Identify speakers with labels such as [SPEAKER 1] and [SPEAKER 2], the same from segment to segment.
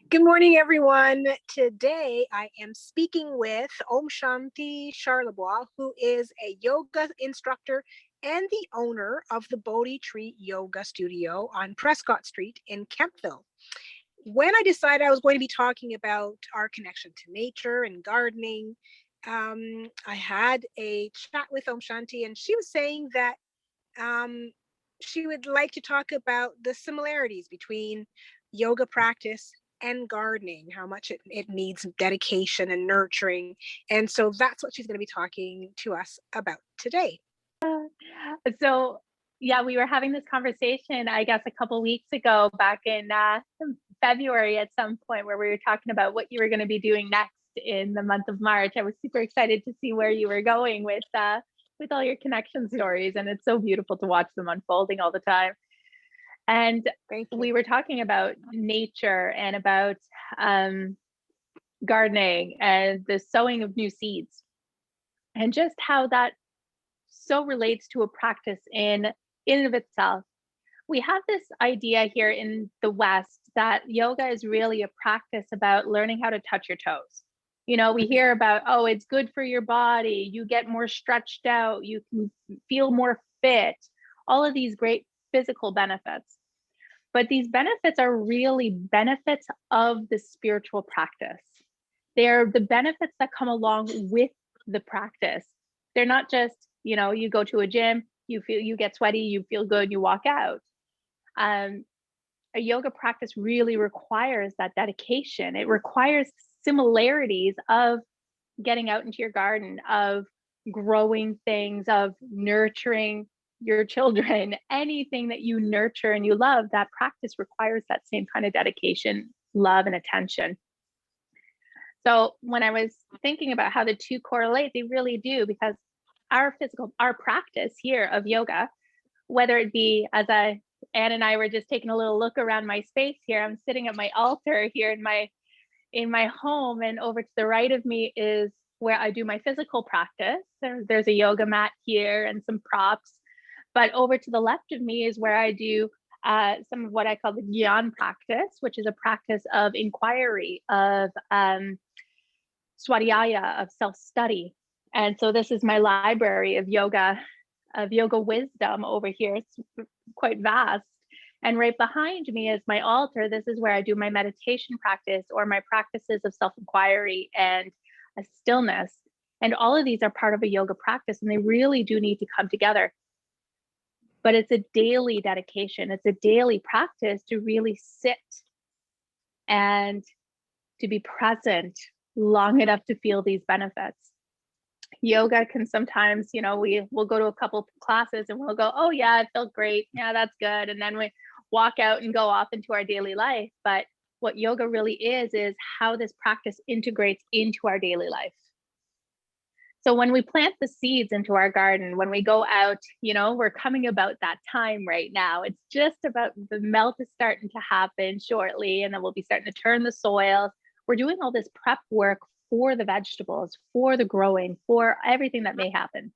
[SPEAKER 1] Good morning, everyone. Today I am speaking with Om Shanti Charlebois, who is a yoga instructor and the owner of the Bodhi Tree Yoga Studio on Prescott Street in Kempville. When I decided I was going to be talking about our connection to nature and gardening, I had a chat with Om Shanti, and she was saying that um, she would like to talk about the similarities between yoga practice and gardening, how much it needs dedication and nurturing. And so that's what she's going to be talking to us about today.
[SPEAKER 2] So, yeah, we were having this conversation, I guess, a couple weeks ago, back in February at some point, where we were talking about what you were going to be doing next in the month of March. I was super excited to see where you were going with all your connection stories, and it's so beautiful to watch them unfolding all the time. And
[SPEAKER 1] Thank you.
[SPEAKER 2] we were talking about nature and about gardening and the sowing of new seeds, and just how that so relates to a practice in and of itself. We have this idea here in the West that yoga is really a practice about learning how to touch your toes. We hear about, oh, it's good for your body, you get more stretched out, you can feel more fit, all of these great physical benefits. But these benefits are really benefits of the spiritual practice. They're the benefits that come along with the practice. They're not just, you go to a gym, you get sweaty, you feel good, you walk out. Um, a yoga practice really requires that dedication. It requires similarities of getting out into your garden, of growing things, of nurturing your children. Anything that you nurture and you love, that practice requires that same kind of dedication, love, and attention. So when I was thinking about how the two correlate, they really do, because our practice here of yoga, whether it be Anne and I were just taking a little look around my space here. I'm sitting at my altar here in my home, and over to the right of me is where I do my physical practice. There's a yoga mat here and some props. But over to the left of me is where I do some of what I call the Gyan practice, which is a practice of inquiry, of swadhyaya, of self-study. And so this is my library of yoga wisdom over here. It's quite vast. And right behind me is my altar. This is where I do my meditation practice, or my practices of self-inquiry and a stillness. And all of these are part of a yoga practice, and they really do need to come together. But it's a daily dedication. It's a daily practice to really sit and to be present long enough to feel these benefits. Yoga can sometimes, we'll go to a couple classes and we'll go, oh yeah, it felt great. Yeah, that's good. And then we walk out and go off into our daily life. But what yoga really is how this practice integrates into our daily life. So when we plant the seeds into our garden, when we go out, we're coming about that time right now. It's just about the melt is starting to happen shortly, and then we'll be starting to turn the soil. We're doing all this prep work for the vegetables, for the growing, for everything that may happen.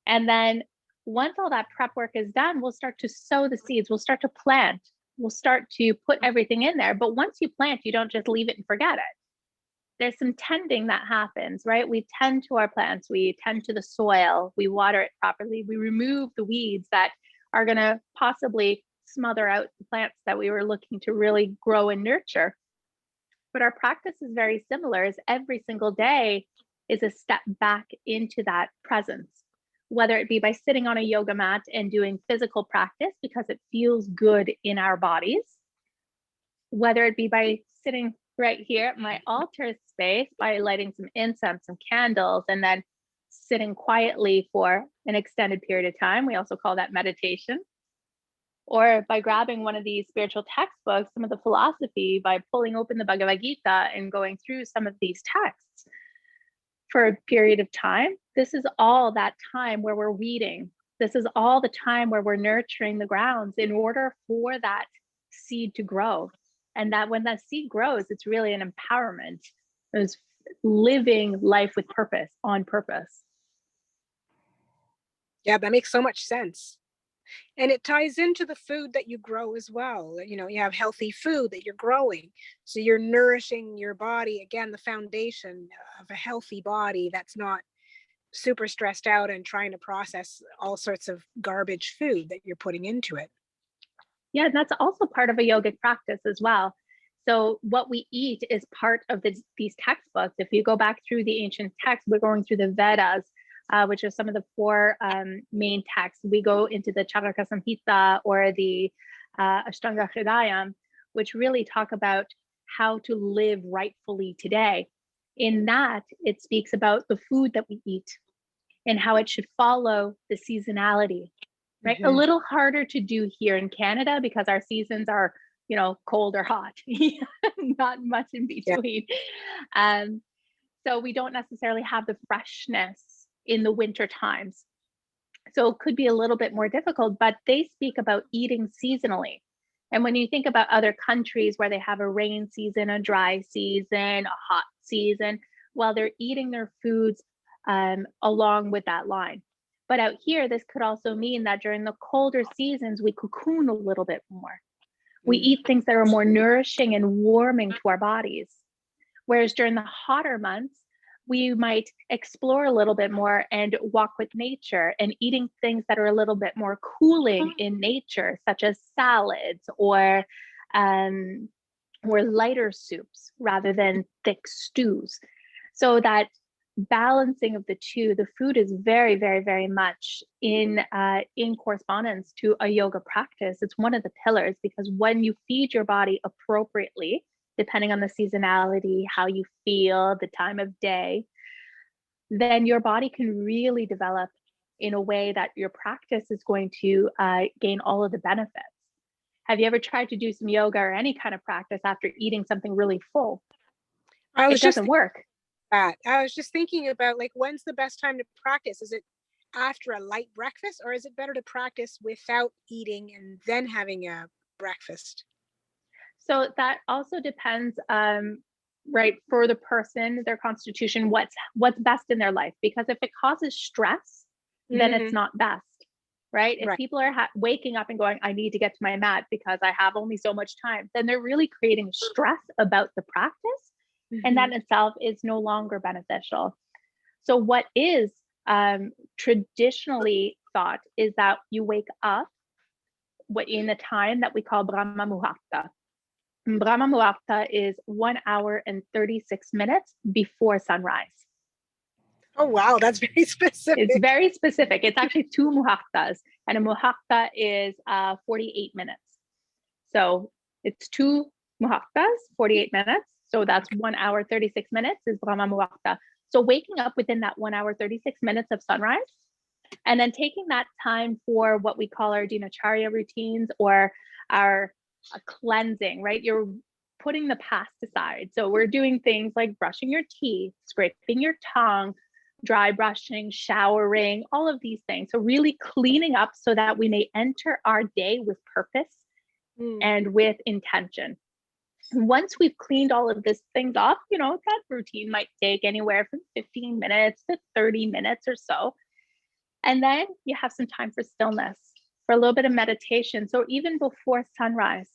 [SPEAKER 2] And then once all that prep work is done, we'll start to sow the seeds. We'll start to plant. We'll start to put everything in there. But once you plant, you don't just leave it and forget it. There's some tending that happens, right? We tend to our plants, we tend to the soil, we water it properly, we remove the weeds that are going to possibly smother out the plants that we were looking to really grow and nurture. But our practice is very similar, as every single day is a step back into that presence, whether it be by sitting on a yoga mat and doing physical practice because it feels good in our bodies, whether it be by sitting right here at my altar space, by lighting some incense, some candles, and then sitting quietly for an extended period of time. We also call that meditation. Or by grabbing one of these spiritual textbooks, some of the philosophy, by pulling open the Bhagavad Gita and going through some of these texts for a period of time. This is all that time where we're weeding. This is all the time where we're nurturing the grounds in order for that seed to grow. And that when that seed grows, it's really an empowerment. It's living life with purpose, on purpose.
[SPEAKER 1] Yeah, that makes so much sense. And it ties into the food that you grow as well. You know, you have healthy food that you're growing. So you're nourishing your body. Again, the foundation of a healthy body that's not super stressed out and trying to process all sorts of garbage food that you're putting into it.
[SPEAKER 2] Yeah, that's also part of a yogic practice as well. So what we eat is part of these textbooks. If you go back through the ancient texts, we're going through the Vedas, which are some of the four main texts. We go into the Charaka Samhita or the Ashtanga Hridayam, which really talk about how to live rightfully today. In that, it speaks about the food that we eat and how it should follow the seasonality, right? A
[SPEAKER 1] Mm-hmm.
[SPEAKER 2] little harder to do here in Canada because our seasons are, cold or hot, not much in
[SPEAKER 1] Yeah.
[SPEAKER 2] between. So we don't necessarily have the freshness in the winter times. So it could be a little bit more difficult, but they speak about eating seasonally. And when you think about other countries where they have a rain season, a dry season, a hot season, well, they're eating their foods along with that line. But out here, this could also mean that during the colder seasons, we cocoon a little bit more. We
[SPEAKER 1] Mm.
[SPEAKER 2] eat things that are more nourishing and warming to our bodies. Whereas during the hotter months, we might explore a little bit more and walk with nature and eating things that are a little bit more cooling in nature, such as salads um, or lighter soups rather than thick stews. So that balancing of the two, the food is very, very, very much in correspondence to a yoga practice. It's one of the pillars because when you feed your body appropriately, depending on the seasonality, how you feel, the time of day, then your body can really develop in a way that your practice is going to gain all of the benefits. Have you ever tried to do some yoga or any kind of practice after eating something really full?
[SPEAKER 1] I
[SPEAKER 2] It
[SPEAKER 1] was just
[SPEAKER 2] doesn't work.
[SPEAKER 1] that. I was just thinking about like when's the best time to practice? Is it after a light breakfast or is it better to practice without eating and then having a breakfast?
[SPEAKER 2] So that also depends, right, for the person, their constitution, what's best in their life. Because if it causes stress, then it's
[SPEAKER 1] Mm,
[SPEAKER 2] not best, right? If
[SPEAKER 1] right.
[SPEAKER 2] people are waking up and going, "I need to get to my mat because I have only so much time," then they're really creating stress about the practice, and that
[SPEAKER 1] Hmm.
[SPEAKER 2] in itself is no longer beneficial. So what is traditionally thought is that you wake up what in the time that we call Brahma Muhurta. Brahma Muhurta is 1 hour and 36 minutes before sunrise.
[SPEAKER 1] Oh wow, that's very
[SPEAKER 2] It's
[SPEAKER 1] specific.
[SPEAKER 2] very specific. It's actually two muhurtas, and a muhurta is 48 minutes. So it's two muhurtas, 48 minutes. So that's 1 hour, 36 minutes is Brahma Muhurta. So waking up within that 1 hour, 36 minutes of sunrise, and then taking that time for what we call our dinacharya routines or our cleansing, right? You're putting the past aside. So we're doing things like brushing your teeth, scraping your tongue, dry brushing, showering, all of these things. So really cleaning up so that we may enter our day with purpose
[SPEAKER 1] Mm,
[SPEAKER 2] and with intention. Once we've cleaned all of these things off, that routine might take anywhere from 15 minutes to 30 minutes or so. And then you have some time for stillness, for a little bit of meditation. So even before sunrise,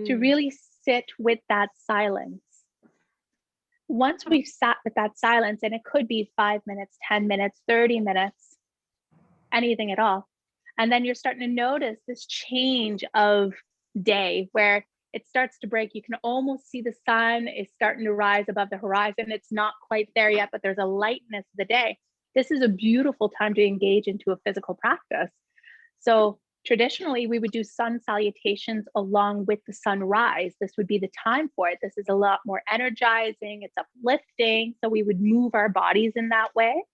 [SPEAKER 2] to
[SPEAKER 1] mm,
[SPEAKER 2] really sit with that silence. Once we've sat with that silence, and it could be 5 minutes, 10 minutes, 30 minutes, anything at all. And then you're starting to notice this change of day where it starts to break. You can almost see the sun is starting to rise above the horizon. It's not quite there yet, but there's a lightness of the day. This is a beautiful time to engage into a physical practice. So traditionally, we would do sun salutations along with the sunrise. This would be the time for it. This is a lot more energizing, it's uplifting. So we would move our bodies in that way.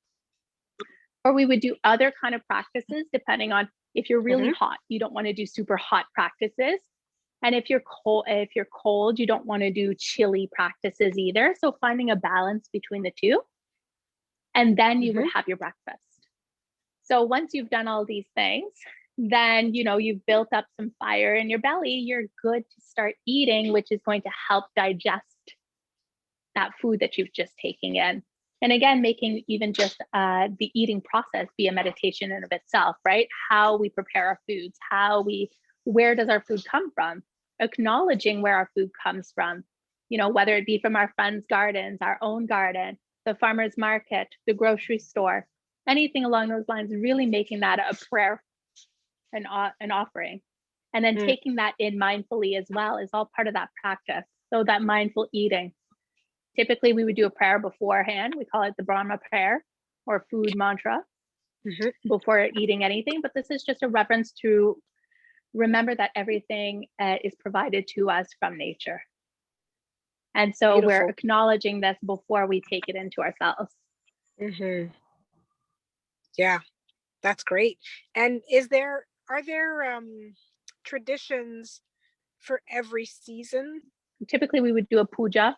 [SPEAKER 2] Or we would do other kind of practices depending on if you're really
[SPEAKER 1] mhm,
[SPEAKER 2] hot, you don't want to do super hot practices. And if you're cold, you don't want to do chilly practices either. So finding a balance between the two. And then you would
[SPEAKER 1] mhm.
[SPEAKER 2] have your breakfast. So once you've done all these things, then you've built up some fire in your belly, you're good to start eating, which is going to help digest that food that you've just taken in. And again, making even just the eating process be a meditation in of itself, right? How we prepare our foods, where does our food come from? Acknowledging where our food comes from, whether it be from our friends' gardens, our own garden, the farmer's market, the grocery store, anything along those lines, really making that a prayer, an offering. And then
[SPEAKER 1] Mm.
[SPEAKER 2] taking that in mindfully as well is all part of that practice. So that mindful eating. Typically, we would do a prayer beforehand. We call it the Brahma prayer or food mantra before eating anything. But this is just a reference to remember that everything is provided to us from nature. And so we're
[SPEAKER 1] Beautiful.
[SPEAKER 2] acknowledging this before we take it into ourselves.
[SPEAKER 1] Yeah, that's great. And are there traditions for every season?
[SPEAKER 2] Typically, we would do a puja.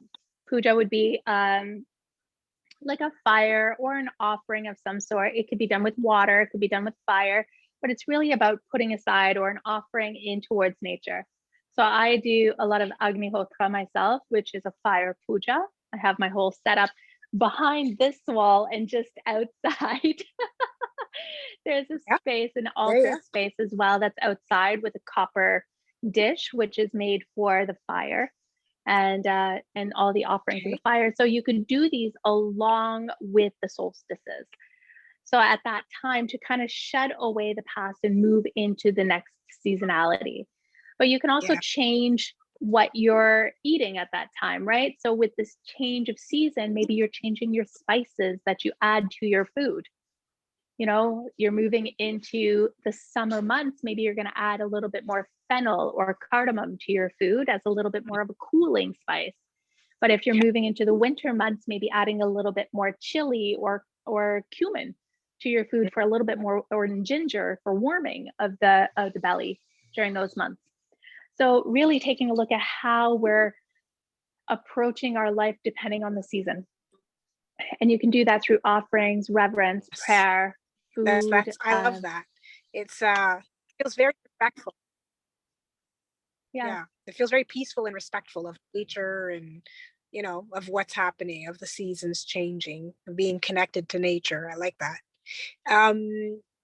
[SPEAKER 2] Puja would be like a fire or an offering of some sort. It could be done with water, it could be done with fire, but it's really about putting aside or an offering in towards nature. So I do a lot of Agnihotra myself, which is a fire puja. I have my whole setup behind this wall and just outside. There's a
[SPEAKER 1] Yeah,
[SPEAKER 2] space, an
[SPEAKER 1] yeah,
[SPEAKER 2] altar
[SPEAKER 1] yeah.
[SPEAKER 2] space as well that's outside with a copper dish, which is made for the fire and all the offerings of the
[SPEAKER 1] Okay.
[SPEAKER 2] fire. So you could do these along with the solstices. So at that time to kind of shed away the past and move into the next seasonality. But you can also
[SPEAKER 1] Yeah,
[SPEAKER 2] change what you're eating at that time, right? So with this change of season, maybe you're changing your spices that you add to your food. You're moving into the summer months, maybe you're going to add a little bit more fennel or cardamom to your food as a little bit more of a cooling spice. But if you're
[SPEAKER 1] yeah.
[SPEAKER 2] moving into the winter months, maybe adding a little bit more chili or cumin to your food for a little bit more, or ginger for warming of the belly during those months. So really taking a look at how we're approaching our life depending on the season. And you can do that through offerings, reverence,
[SPEAKER 1] Yes.
[SPEAKER 2] prayer,
[SPEAKER 1] That's
[SPEAKER 2] food.
[SPEAKER 1] that's I love that. It's feels very respectful.
[SPEAKER 2] Yeah,
[SPEAKER 1] Yeah. It feels very peaceful and respectful of nature and of what's happening, of the seasons changing, of being connected to nature. I like that.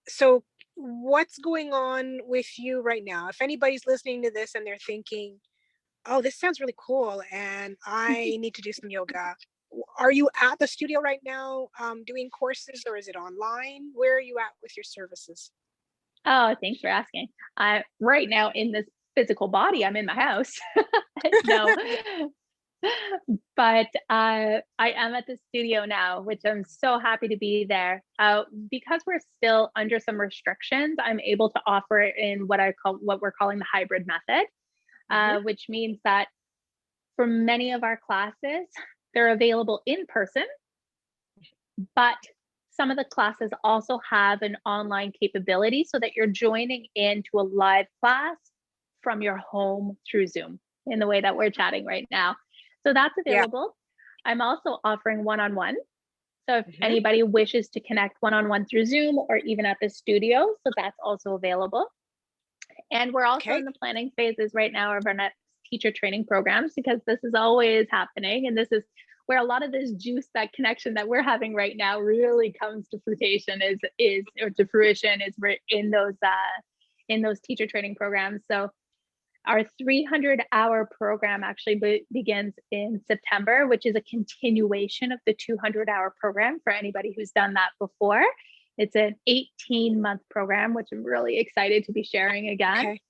[SPEAKER 1] So what's going on with you right now? If anybody's listening to this and they're thinking, "Oh, this sounds really cool and I need to do some yoga." Are you at the studio right now doing courses, or is it online? Where are you at with your services?
[SPEAKER 2] Oh, thanks for asking. Right now in this physical body, I'm in my house. No, but I am at the studio now, which I'm so happy to be there. Because we're still under some restrictions, I'm able to offer it in what we're calling the hybrid method,
[SPEAKER 1] Hmm.
[SPEAKER 2] which means that for many of our classes, they're available in person, but some of the classes also have an online capability so that you're joining into a live class from your home through Zoom in the way that we're chatting right now. So that's
[SPEAKER 1] Yeah.
[SPEAKER 2] available. I'm also offering one on one. So if
[SPEAKER 1] Hmm.
[SPEAKER 2] anybody wishes to connect one on one through Zoom or even at the studio, so that's also available. And we're also
[SPEAKER 1] Okay.
[SPEAKER 2] in the planning phases right now of our next teacher training programs, because this is always happening. And this is where a lot of this juice, that connection that we're having right now really comes to fruition is or to fruition is in those teacher training programs. So our 300-hour program actually begins in September, which is a continuation of the 200-hour program for anybody who's done that before. It's an 18-month program, which I'm really excited to be sharing again.
[SPEAKER 1] Okay.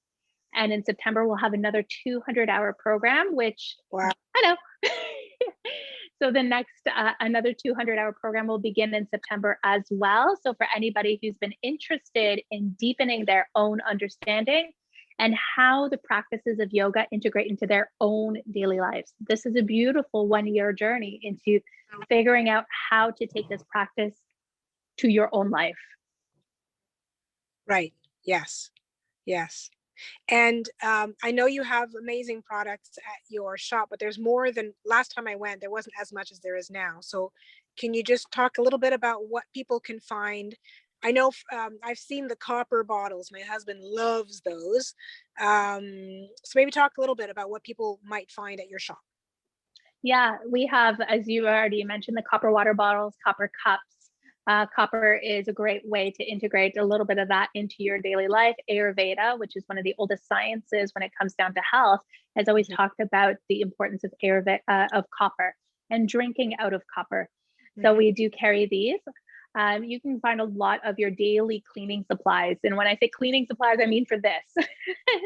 [SPEAKER 2] And in September, we'll have another 200-hour program, which
[SPEAKER 1] Wow.
[SPEAKER 2] I know. So the next, another 200-hour program will begin in September as well. So for anybody who's been interested in deepening their own understanding and how the practices of yoga integrate into their own daily lives, this is a beautiful 1-year journey into figuring out how to take this practice to your own life.
[SPEAKER 1] Right. Yes. Yes. And I know you have amazing products at your shop, but there's more than last time I went. There wasn't as much as there is now. So, can you just talk a little bit about what people can find? I know I've seen the copper bottles. My husband loves those. So maybe talk a little bit about what people might find at your shop.
[SPEAKER 2] Yeah, we have, as you already mentioned, the copper water bottles, copper cups. Copper is a great way to integrate a little bit of that into your daily life. Ayurveda, which is one of the oldest sciences when it comes down to health, has always
[SPEAKER 1] Mhm,
[SPEAKER 2] talked about the importance of of copper and drinking out of copper. So
[SPEAKER 1] mhm.
[SPEAKER 2] we do carry these. You can find a lot of your daily cleaning supplies. And when I say cleaning supplies, I mean for this,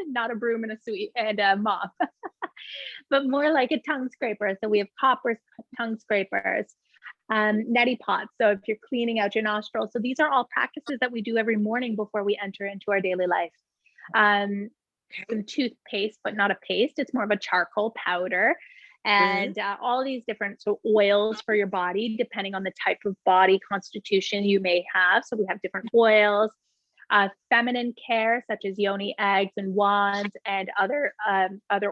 [SPEAKER 2] not a broom and a sweep and a mop, but more like a tongue scraper. So we have copper tongue scrapers, neti pots. So if you're cleaning out your nostrils, so these are all practices that we do every morning before we enter into our daily life. Um,
[SPEAKER 1] Okay.
[SPEAKER 2] some toothpaste, but not a paste. It's more of a charcoal powder.
[SPEAKER 1] Mhm,
[SPEAKER 2] And all these different oils for your body, depending on the type of body constitution you may have. So we have different oils, feminine care such as yoni eggs and wands, and other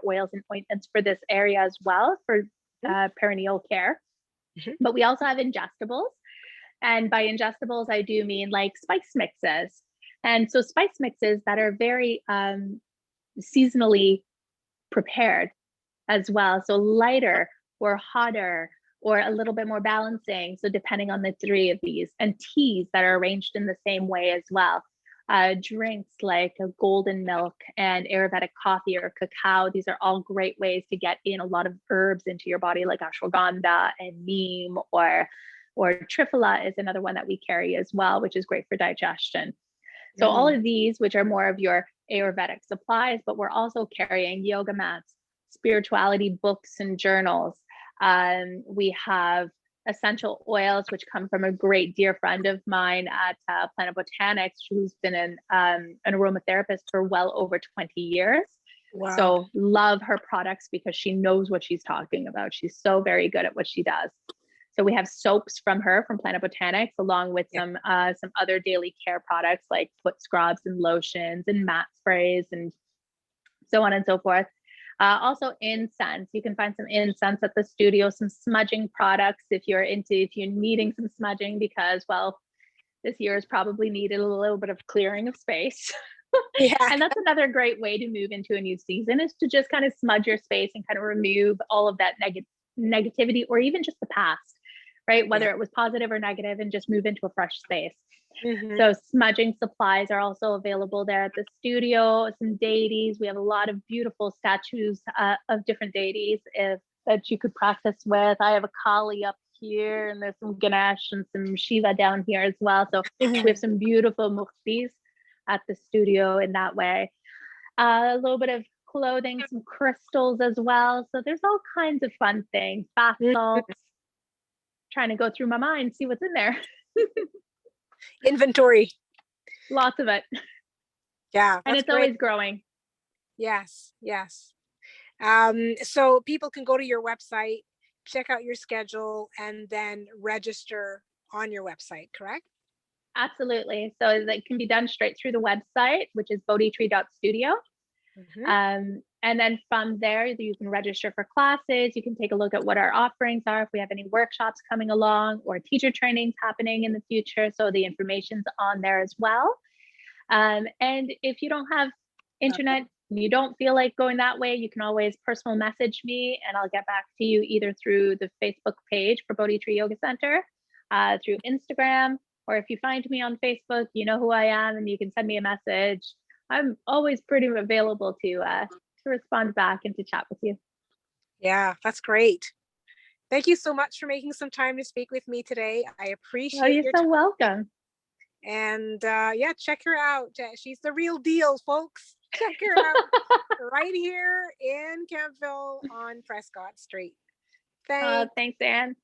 [SPEAKER 2] oils and ointments for this area as well for
[SPEAKER 1] mhm,
[SPEAKER 2] perineal care.
[SPEAKER 1] mhm.
[SPEAKER 2] But we also have ingestibles. And by ingestibles, I do mean like spice mixes. And so spice mixes that are very seasonally prepared as well. So lighter or hotter or a little bit more balancing. So depending on the three of these, and teas that are arranged in the same way as well. Drinks like a golden milk and Ayurvedic coffee or cacao. These are all great ways to get in a lot of herbs into your body, like ashwagandha and neem, or triphala is another one that we carry as well, which is great for digestion. So all
[SPEAKER 1] Mm.
[SPEAKER 2] of these, which are more of your Ayurvedic supplies, but we're also carrying yoga mats, spirituality books and journals. We have essential oils, which come from a great dear friend of mine at Planet Botanics, who's been an aromatherapist for well over 20 years.
[SPEAKER 1] Wow.
[SPEAKER 2] So love her products because she knows what she's talking about. She's so very good at what she does. So we have soaps from her from Planet Botanics, along with
[SPEAKER 1] Yeah.
[SPEAKER 2] some other daily care products like foot scrubs and lotions and mat sprays and so on and so forth. Also incense. You can find some incense at the studio, some smudging products if you're needing some smudging because, well, this year has probably needed a little bit of clearing of space.
[SPEAKER 1] Yeah.
[SPEAKER 2] And that's another great way to move into a new season is to just kind of smudge your space and kind of remove all of that negativity or even just the past, right?
[SPEAKER 1] Yeah.
[SPEAKER 2] Whether it was positive or negative, and just move into a fresh space.
[SPEAKER 1] Mhm.
[SPEAKER 2] So smudging supplies are also available there at the studio. Some deities. We have a lot of beautiful statues of different deities that you could practice with. I have a Kali up here, and there's some Ganesh and some Shiva down here as well. So we have
[SPEAKER 1] Mhm.
[SPEAKER 2] some beautiful muktis at the studio in that way. A little bit of clothing, some crystals as well. So there's all kinds of fun things. Bath
[SPEAKER 1] Mhm.
[SPEAKER 2] salts. Trying to go through my mind, see what's in there.
[SPEAKER 1] Inventory.
[SPEAKER 2] Lots of it.
[SPEAKER 1] Yeah,
[SPEAKER 2] And
[SPEAKER 1] that's
[SPEAKER 2] it's
[SPEAKER 1] great.
[SPEAKER 2] always growing.
[SPEAKER 1] Yes, yes. So people can go to your website, check out your schedule, and then register on your website, correct?
[SPEAKER 2] Absolutely. So that can be done straight through the website, which is bodhitree.studio.
[SPEAKER 1] Mhm.
[SPEAKER 2] And then from there, you can register for classes. You can take a look at what our offerings are, if we have any workshops coming along or teacher trainings happening in the future. So the information's on there as well. And if you don't have internet, you don't feel like going that way, you can always personal message me and I'll get back to you either through the Facebook page for Bodhi Tree Yoga Center, through Instagram, or if you find me on Facebook, you know who I am and you can send me a message. I'm always pretty available to respond back and to chat with you.
[SPEAKER 1] Yeah, that's great. Thank you so much for making some time to speak with me today. I
[SPEAKER 2] Oh,
[SPEAKER 1] appreciate
[SPEAKER 2] you're
[SPEAKER 1] your
[SPEAKER 2] so
[SPEAKER 1] time.
[SPEAKER 2] welcome.
[SPEAKER 1] And yeah, check her out. She's the real deal, folks. Check her out right here in Campville on Prescott Street. Thanks.
[SPEAKER 2] Thanks, Anne.